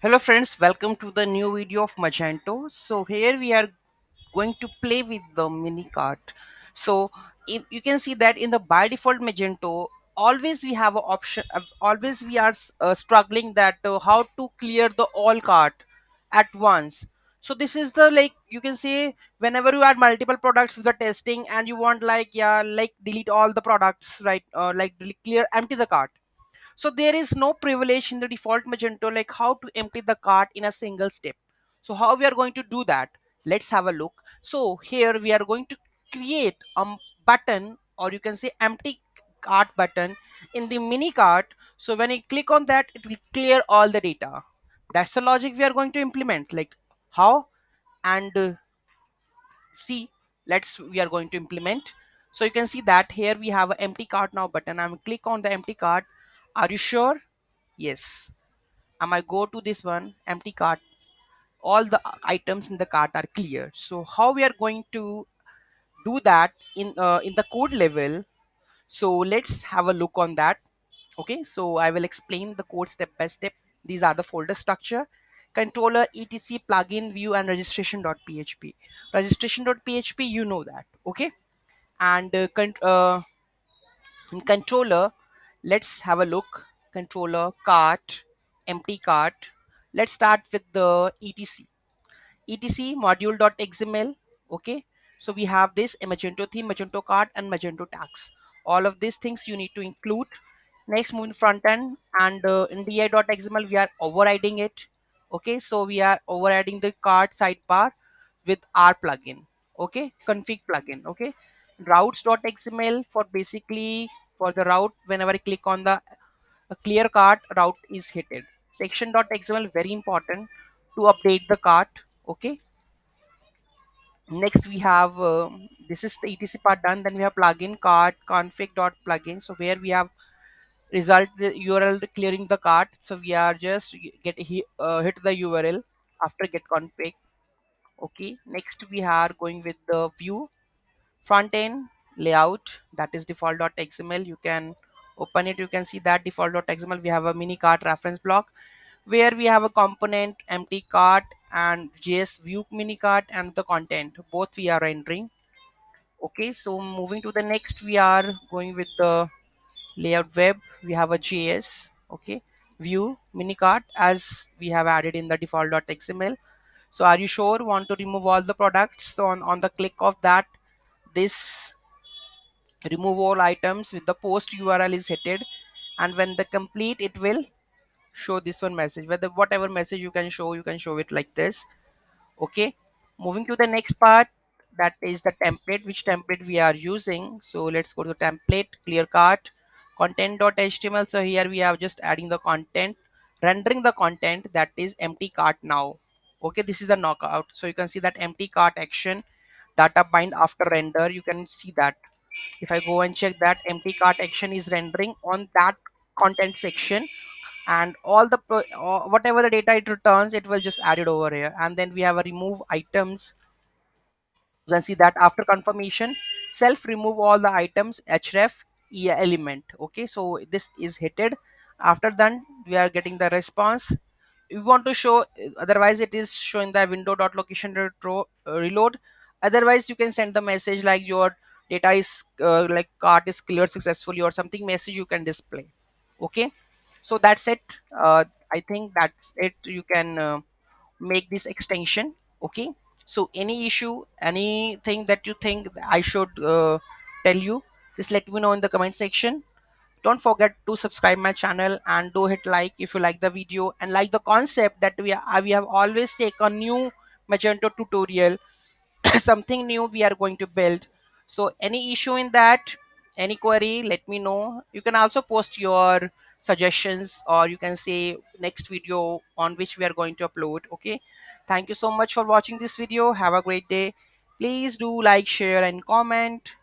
Hello friends, welcome to the new video of Magento. So here we are going to play with the mini cart. So if you can see that in the by default Magento, always we have an option, always we are struggling that how to clear the all cart at once. So this is the like you can say whenever you add multiple products with the testing and you want like like delete all the products, right, clear empty the cart. So there is no privilege in the default Magento like how to empty the cart in a single step. So how we are going to do that? Let's have a look. So here we are going to create a button, or you can say empty cart button in the mini cart. So when I click on that, it will clear all the data. That's the logic we are going to implement. Like how and see, let's we are going to implement. So you can see that here we have an empty cart now button. I'm click on the empty cart. Are you sure? Yes. I might go to this one, empty cart. All the items in the cart are clear. So how we are going to do that in the code level? So let's have a look on that. Okay, so I will explain the code step by step. These are the folder structure: controller, etc, plugin, view, and registration.php. Registration.php, you know that. Okay, and in controller, let's have a look. Controller, cart, empty cart. Let's start with the etc module.xml. Okay, so we have this a Magento theme, Magento cart, and Magento tags. All of these things you need to include. Next, moving front end, and in di.xml we are overriding it. Okay, so we are overriding the cart sidebar with our plugin. Okay, config plugin. Okay, routes.xml for basically for the route. Whenever I click on the a clear cart, route is hitted. Section.xml very important to update the cart. Okay, next we have this is the etc part done. Then we have plugin cart config.plugin. So where we have result the url clearing the cart, so we are just hit the url after get config. Okay, next we are going with the view front end layout, that is default.xml. You can open it, you can see that default.xml we have a mini cart reference block where we have a component empty cart and js view mini cart and the content both we are rendering. Okay, so moving to the next, we are going with the layout web. We have a js. Okay, view mini cart as we have added in the default.xml. So are you sure want to remove all the products? So on the click of that, this remove all items with the post url is hitted, and when the complete, it will show this one message. Whether whatever message you can show it like this. Okay, moving to the next part, that is the template, which template we are using. So let's go to template, clear cart, content.html. So here we are just adding the content, rendering the content, that is empty cart now. Okay, this is a knockout. So you can see that empty cart action data bind after render. You can see that if I go and check, that empty cart action is rendering on that content section, and all the whatever the data it returns, it will just add it over here. And then we have a remove items. You can see that after confirmation, self remove all the items href element. Okay, so this is hitted. After then we are getting the response we want to show. Otherwise it is showing the window.location reload. Otherwise you can send the message like your data is like cart is cleared successfully or something message you can display. Okay, so that's it. I think that's it. You can make this extension. Okay, so any issue, anything that you think I should tell you, just let me know in the comment section. Don't forget to subscribe my channel and do hit like if you like the video and like the concept that we have always take a new Magento tutorial something new we are going to build. So any issue in that, any query, let me know. You can also post your suggestions, or you can say next video on which we are going to upload. Okay, thank you so much for watching this video. Have a great day. Please do like, share, and comment.